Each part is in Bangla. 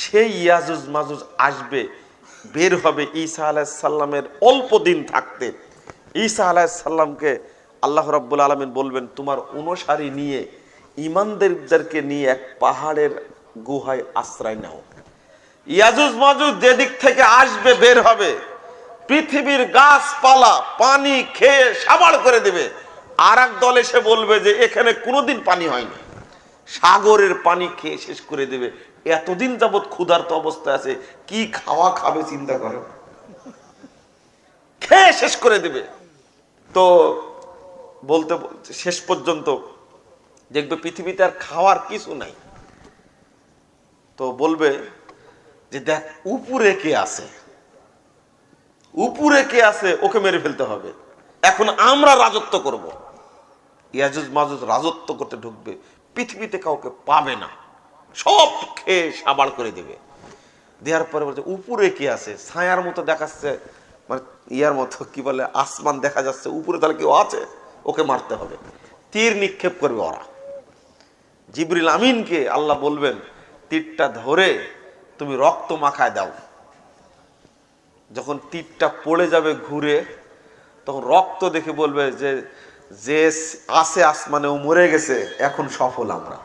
সেই ইয়াজুজ মাজুজ আসবে, বের হবে ঈসা আলাইহিস সালামের অল্প দিন থাকতে। ঈসা আলাইহিস সালামকে আল্লাহ রাব্বুল আলামিন বলবেন, তোমার অনুসারী নিয়ে, ঈমানদারদেরকে নিয়ে এক পাহাড়ের গুহায় আশ্রয় নাও। ইয়াজুজ মাজুজ যেদিক থেকে আসবে, বের হবে, পৃথিবীর গাছপালা পানি খেয়ে সাবাড় করে দেবে। আর এক দল এসে বলবে যে এখানে কোনোদিন পানি হয়নি, সাগরের পানি খেয়ে শেষ করে দেবে। এতদিন যাবৎ ক্ষুধার্ত অবস্থায় আছে, কি খাওয়া খাবে চিন্তা করে, খেয়ে শেষ করে দেবে। তো বলতে বলতে শেষ পর্যন্ত দেখবে পৃথিবীতে আর খাওয়ার কিছু নাই। তো বলবে যে দেখ উপরে কে আছে, উপরে কে আছে, ওকে মেরে ফেলতে হবে, এখন আমরা রাজত্ব করব। ইয়াজুজ মাজুজ রাজত্ব করতে ঢুকবে, পৃথিবীতে কাউকে পাবে না, সব খেয়ে সাবাড় করে দেবে। দেওয়ার পরে বলছে উপরে কে আছে, ছায়ার মতো দেখাচ্ছে, মানে ইয়ার মতো কি বলে, আসমান দেখা যাচ্ছে, উপরে তাহলে কেউ আছে, ওকে মারতে হবে। তীর নিক্ষেপ করবে ওরা। জিবরিল আমিনকে আল্লাহ বলবেন, তীরটা ধরে তুমি রক্ত মাখায় দাও। যখন তীরটা পড়ে যাবে ঘুরে, তখন রক্ত দেখে বলবে যে যে আছে আসমানে ও মরে গেছে, এখন সফল আমরা।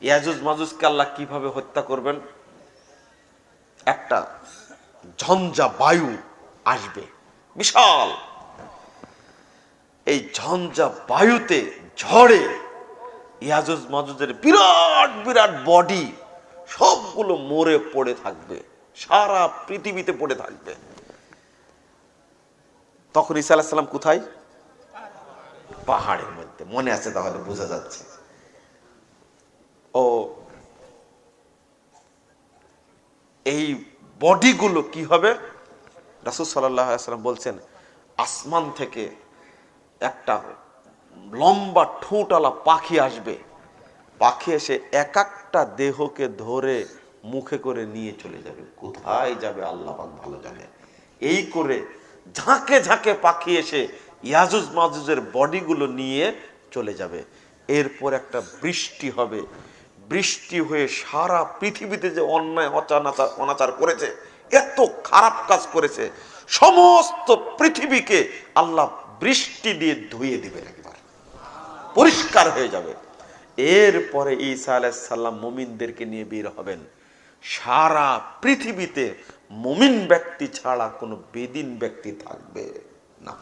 ইয়াজুজ মাজুজকে আল্লাহ কিভাবে হত্যা করবেন? একটা ঝঞ্ঝা বায়ু আসবে বিশাল, এই ঝঞ্ঝা বায়ুতে ঝড়ে ইয়াজুজ মাজুজের বিরাট বিরাট বডি সবগুলো মরে পড়ে থাকবে, সারা পৃথিবীতে পড়ে থাকবে। তখন ঈসা আলাইহিস সালাম কোথায়? পাহাড়ের মধ্যে। মনে আছে? তাহলে বোঝা যাচ্ছে। ও এই বডিগুলো কি হবে? রাসূল সাল্লাল্লাহু আলাইহি ওয়াসাল্লাম বলছেন, আসমান থেকে একটা লম্বা ঠোঁটওয়ালা পাখি আসবে, পাখি এসে এক একটা দেহকে ধরে মুখে করে নিয়ে চলে যাবে। কোথায় যাবে আল্লাহ পাক ভালো জানে। এই করে ঝাঁকে ঝাঁকে পাখি এসে ইয়াজুজ মাজুজের বডিগুলো নিয়ে চলে যাবে। এরপর একটা বৃষ্টি হবে, বৃষ্টি হয়ে সারা পৃথিবীতে যে অন্যায় অনাচার করেছে, এত খারাপ কাজ করেছে, সমস্ত পৃথিবীকে আল্লাহ বৃষ্টি দিয়ে ধুয়ে দিবেন, একবার পরিষ্কার হয়ে যাবে। এরপরে ঈসা আলাইহিস সালাম মুমিনদেরকে নিয়ে বের হবেন। সারা পৃথিবীতে মুমিন ব্যক্তি ছাড়া কোনো বেদিন ব্যক্তি থাকবে না।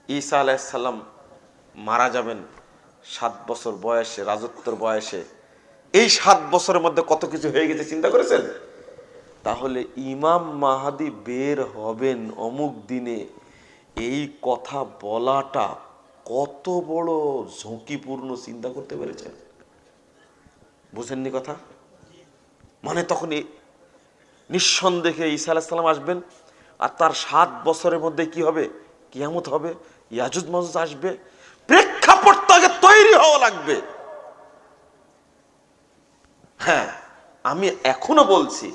ঈসা আলাইহিস সালাম মারা যাবেন 7 বছর বয়সে, রাজত্বের বয়সে। এই 7 বছরের মধ্যে কত কিছু হয়ে গেছে চিন্তা করেছেন? তাহলে ইমাম মাহাদি বের হবেন অমুক দিনে, এই কথা বলাটা কত বড় ঝুঁকিপূর্ণ চিন্তা করতে পেরেছেন? বুঝেননি কথা? মানে তখন নিঃসন্দেহে ঈসা আলাইহিস সালাম আসবেন, আর তার 7 বছরের মধ্যে কি হবে? কিয়ামত হবে, ইয়াজুজ মাজুজ আসবে। প্রেক্ষাপট আগে তৈরি হওয়া লাগবে। হ্যাঁ, আমি এখনো বলছি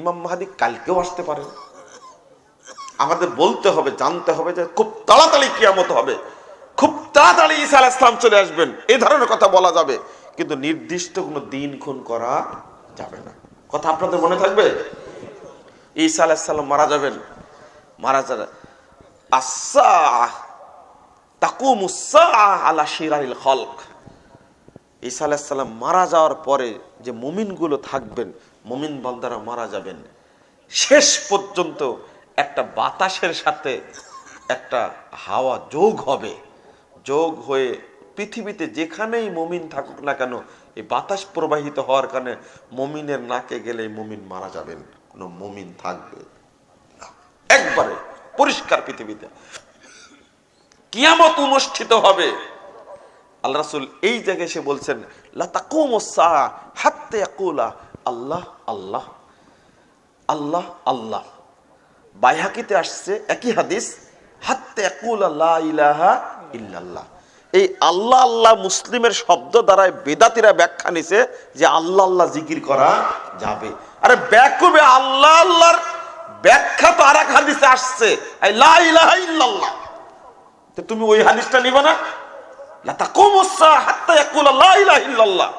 ইমাম মাহদী কালকেও আসতে পারেন। আমাদের বলতে হবে, জানতে হবে যে খুব তাড়াতাড়ি কিয়ামত হবে, খুব তাড়াতাড়ি ঈসা আলাইহিস সালাম চলে আসবেন, এই ধরনের কথা বলা যাবে, কিন্তু নির্দিষ্ট কোনো দিনক্ষণ করা যাবে না। কথা আপনাদের মনে থাকবে? ঈসা আলাইহিস সালাম মারা যাবেন, মারা যাবে আস-সাআহ তাকুমুস সাআহ আলা শিরারিল খালক। ঈসা আলাইহিস সালাম মারা যাওয়ার পরে যে মুমিনগুলো থাকবেন, মুমিন বান্দারা মারা যাবেন, শেষ পর্যন্ত একটা বাতাসের সাথে একটা হাওয়া যোগ হবে, যোগ হয়ে পৃথিবীতে যেখানেই মুমিন থাকুক না কেন, এই বাতাস প্রবাহিত হওয়ার কারণে মুমিনের নাকে গেলে মুমিন মারা যাবেন, কোনো মুমিন থাকবে না। একবারে পরিষ্কার পৃথিবীতে কিয়ামত অনুষ্ঠিত হবে। আল্লাহ রাসূল এই জায়গায় এসে বলছেন, লা তাকুমুস সাআহ হাত্তা ইয়াকুলা আল্লাহ আল্লাহ আল্লাহ আল্লাহ। বাইহাকিতে আসছে একই হাদিস, হাত্তা ইয়াকুলা লা ইলাহা ইল্লাল্লাহ। এই আল্লাহ আল্লাহ মুসলিমের শব্দ দ্বারাই বেদাতীরা ব্যাখ্যা নিছে যে আল্লাহ আল্লাহ জিকির করা যাবে। আরে ব্যাকুবে আল্লাহ আল্লাহর ব্যাখ্যা তো আরেক হাদিসে আসছে, লা ইলাহা ইল্লাল্লাহ। তো তুমি ওই হাদিসটা নিবে না? লা তাকুমুস সাআহ হাত্তা ইয়াকুলা লা ইলাহা ইল্লাল্লাহ।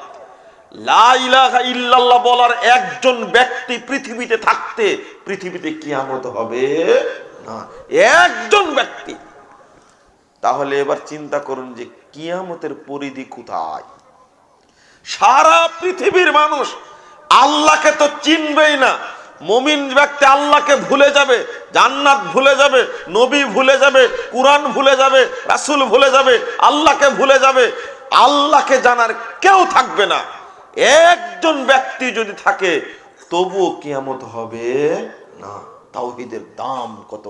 লা ইলাহা ইল্লাল্লাহ বলার একজন ব্যক্তি পৃথিবীতে থাকতে পৃথিবীতে কিয়ামত হবে না, একজন ব্যক্তি। তাহলে এবার চিন্তা করুন যে কিয়ামতের পরিধি কোথায়। সারা পৃথিবীর মানুষ আল্লাহকে তো চিনবেই না। মুমিন ব্যক্তি আল্লাহকে ভুলে যাবে, জান্নাত ভুলে যাবে, নবী ভুলে যাবে, কুরআন ভুলে যাবে, রাসূল ভুলে যাবে, আল্লাহকে ভুলে যাবে। আল্লাহকে জানার কেউ থাকবে না। একজন ব্যক্তি যদি থাকে তবুও কিয়ামত হবে না। তাওহীদের দাম কত!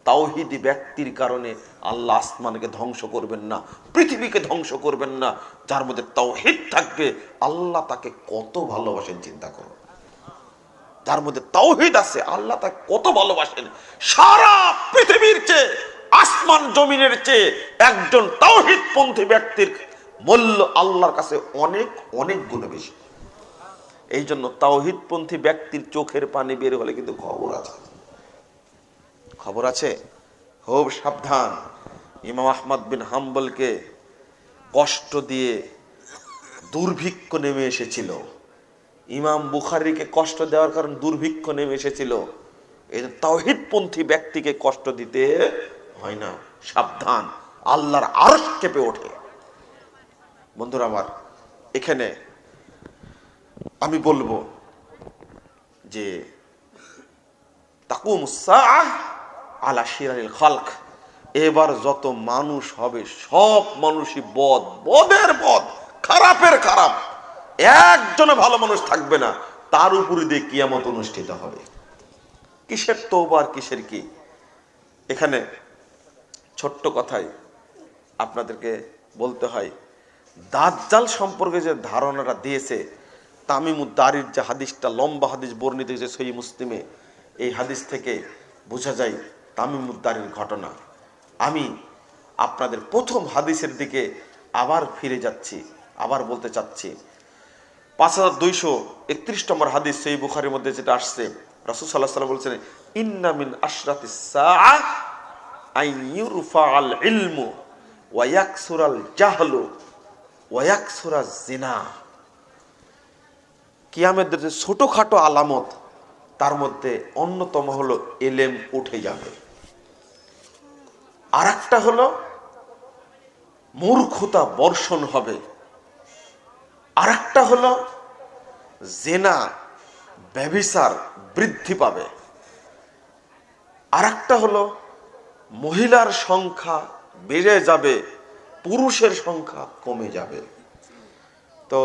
তাওহীদি ব্যক্তির কারণে আল্লাহ আসমানকে ধ্বংস করবেন না, পৃথিবীকে ধ্বংস করবেন না। যার মধ্যে তাওহীদ থাকবে আল্লাহ তাকে কত ভালোবাসেন চিন্তা করো। যার মধ্যে তাওহীদ আছে আল্লাহ তাকে কত ভালোবাসেন। সারা পৃথিবীর চেয়ে, আসমান জমিনের চেয়ে একজন তাওহীদ পন্থী ব্যক্তির মূল্য আল্লাহর কাছে অনেক অনেক গুণ বেশি। এই জন্য তাওহীদ পন্থী ব্যক্তির চোখের পানি বের হলে কিন্তু খবর আছে, খবর আছে। খুব সাবধান। ইমাম আহমদ বিন হাম্বলকে কষ্ট দিয়ে দুর্ভিক্ষ নেমে এসেছিল। ইমাম বুখারীকে কষ্ট দেওয়ার কারণে দুর্ভিক্ষ নেমে এসেছিল। এই তাওহীদ পন্থী ব্যক্তিকে কষ্ট দিতে হয় না। সাবধান, আল্লাহর আরশ কেঁপে ওঠে। বন্ধুরা আমার, এখানে আমি বলবো যে তাকুমুস সাআহ আলা শিরারিল খালক। এবার যত মানুষ হবে সব মানুষই বদ, বদের বদ, খারাপের খারাপ। একজনে ভালো মানুষ থাকবে না। তার উপরে দিয়ে কিয়ামত অনুষ্ঠিত হবে। কিসের তওবা আর কিসের কি? এখানে ছোট্ট কথাই আপনাদেরকে বলতে হয়, দাজ্জাল সম্পর্কে যে ধারণাটা দিয়েছে তামিমুদ্দারির যে হাদিসটা, লম্বা হাদিস বর্ণিত হয়েছে সহিহ মুসলিমে, এই হাদিস থেকে বোঝা যায় তামিমুদ্দারির ঘটনা। আমি আপনাদের প্রথম হাদিসের দিকে আবার ফিরে যাচ্ছি, আবার বলতে চাচ্ছি। 5231 নম্বর হাদিস সহিহ বুখারীর মধ্যে যেটা আসছে, রাসূল সাল্লাল্লাহু আলাইহি ওয়াসাল্লাম বলেছেন, ইন্না মিন আশরাতিস সাআ আন ইউরফাআল ইলমু ওয়া ইয়াকসুরাল জাহলু ওয়া ইয়াকসুরাজ জিনা। কিয়ামতের যে ছোটখাটো আলামত তার মধ্যে অন্যতম হলো এলেম উঠে যাবে। আর একটা হলো মূর্খতা বর্ষণ হবে। আর একটা হলো জিনা, ব্যভিচার বৃদ্ধি পাবে। আর একটা হলো মহিলার সংখ্যা বেড়ে যাবে, পুরুষের সংখ্যা কমে যাবে। তো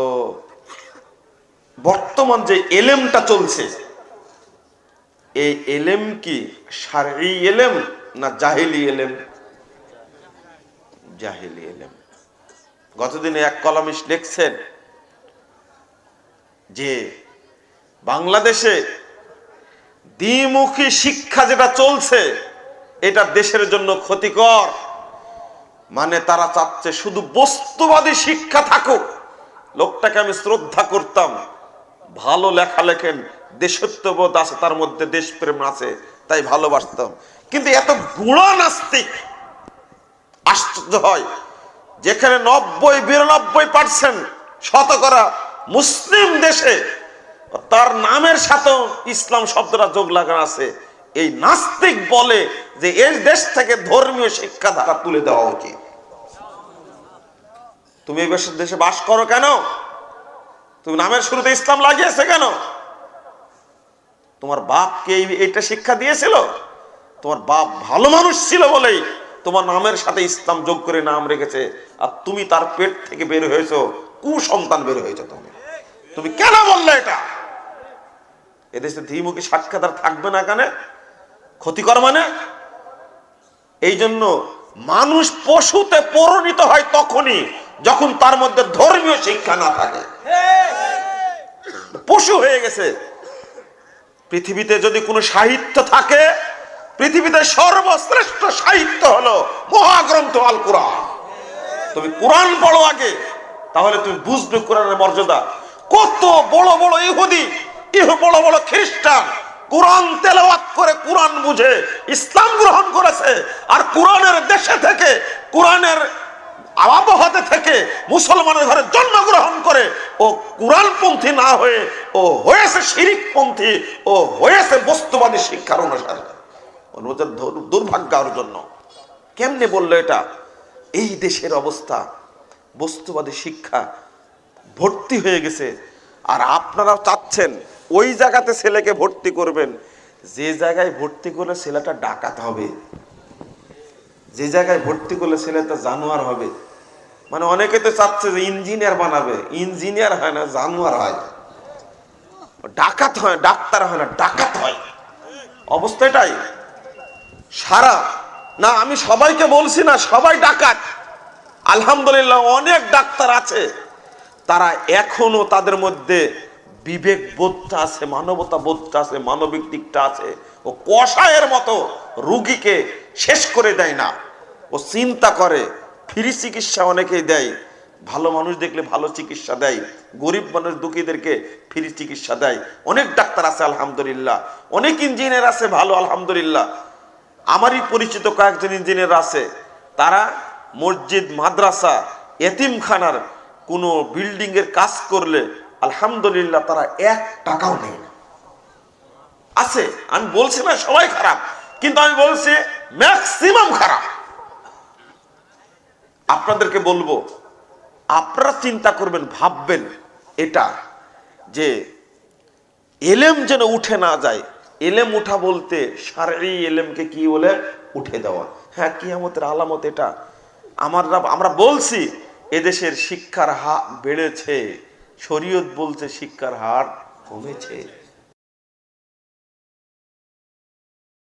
বর্তমান যে এলেমটা চলছে, এই এলেম কি শারঈ এলেম না জাহেলি এলেম? জাহেলি এলেম। গতদিনে এক কলামিস্ট লিখছেন যে বাংলাদেশে দ্বিমুখী শিক্ষা যেটা চলছে এটা দেশের জন্য ক্ষতিকর। মানে তারা চাচ্ছে শুধু বস্তুবাদী শিক্ষা থাকুক। লোকটাকে আমি শ্রদ্ধা করতাম, ভালো লেখা লেখেন, দেশত্ববোধ আছে, তার মধ্যে দেশপ্রেম আছে, তাই ভালোবাসতাম। কিন্তু এত গুণা নাস্তিক, আশ্চর্য হয়, যেখানে 90-92% শতকরা মুসলিম দেশে তার নামের সাথে ইসলাম শব্দটা যোগ লাগানো আছে। এই নাস্তিক বলে যে এই দেশ থেকে ধর্মীয় শিক্ষা ধারা তুলে দেওয়া উচিত। তুমি এই দেশে বাস করো কেন? তুমি নামের শুরুতে ইসলাম লাগিয়েছে কেন? তোমার বাপকে এইটা শিক্ষা দিয়েছিল? তোমার বাপ ভালো মানুষ ছিল বলেই তোমার নামের সাথে ইসলাম যোগ করে নাম রেখেছে, আর তুমি তার পেট থেকে বের হয়েছো, কুসন্তান বের হয়েছো। তুমি কেন বললে এটা? এদেশে দ্বিমুখী সাক্ষাৎ থাকবে না, কেন ক্ষতিকর মানে? এই জন্য মানুষ পশুতে পরিণত হয় তখনই যখন তার মধ্যে ধর্মীয় শিক্ষা না থাকে। পশু হয়ে গেছে। পৃথিবীতে যদি কোনো সাহিত্য থাকে, পৃথিবীতে সর্বশ্রেষ্ঠ সাহিত্য হলো মহাগ্রন্থ আল কোরআন। তুমি কোরআন পড়ো আগে, তাহলে তুমি বুঝবে কোরআনের মর্যাদা। কত বড় বড় ইহুদি, বড় বড় খ্রিস্টান কোরআন তেলাওয়াত করে কোরআন বুঝে ইসলাম গ্রহণ করেছে, আর কোরআনের দেশে থেকে কোরআনের আবহাওয়াতে থেকে মুসলমানের ঘরে জন্মগ্রহণ করে ও কুরআনপন্থী না হয়ে ও হয়েছে শিরিকপন্থী, ও হয়েছে বস্তুবাদী শিক্ষার অনুসারী। দুর্ভাগ্য ওর জন্য। কেমনে বললো এটা? এই দেশের অবস্থা, বস্তুবাদী শিক্ষা ভর্তি হয়ে গেছে। আর আপনারা চাচ্ছেন ওই জায়গাতে ছেলেকে ভর্তি করবেন যে জায়গায় ভর্তি করলে ছেলেটা ডাকাত হবে, যে জায়গায় ভর্তি করলে ছেলেটা জানোয়ার হবে। মানে অনেকে তো চাচ্ছে যে ইঞ্জিনিয়ার বানাবে, ইঞ্জিনিয়ার হয় না, জানোয়ার হয়, ডাকাত হয়, ডাক্তার হয় না, ডাকাত হয়। অবস্থা এটাই। সারা না, আমি সবাইকে বলছি না সবাই ডাকাত, আলহামদুলিল্লাহ অনেক ডাক্তার আছে, তারা এখনো তাদের মধ্যে বিবেক বোধটা আছে, মানবতা বোধটা আছে, মানবিক দিকটা আছে। ও কষায়ের মতো রুগীকে শেষ করে দেয় না, ও চিন্তা করে। ফ্রি চিকিৎসা অনেকেই দেয়, ভালো মানুষ দেখলে ভালো চিকিৎসা দেয়, গরিব মানুষ দুঃখীদেরকে ফ্রি চিকিৎসা দেয়। অনেক ডাক্তার আছে আলহামদুলিল্লাহ, অনেক ইঞ্জিনিয়ার আছে ভালো আলহামদুলিল্লাহ। আমারই পরিচিত কয়েকজন ইঞ্জিনিয়ার আছে, তারা মসজিদ, মাদ্রাসা, এতিমখানার কোনো বিল্ডিং এর কাজ করলে আলহামদুলিল্লাহ তারা 1 টাকাও নেয় না। আছে, আমি বলছি না সবাই খারাপ, কিন্তু আমি বলছি ম্যাক্সিমাম খারাপ। আপনাদেরকে বলবো, আপনারা চিন্তা করবেন, ভাববেন এটা যে এলেম যেন উঠে না যায়। এলেম উঠা বলতে শারঈ এলেমকে কি বলে? উঠে দেওয়া। হ্যাঁ, কিয়ামতের আলামত এটা। আমরা বলছি এদেশের শিক্ষার হার বেড়েছে, শরীয়ত বলছে শিক্ষার হার কমেছে।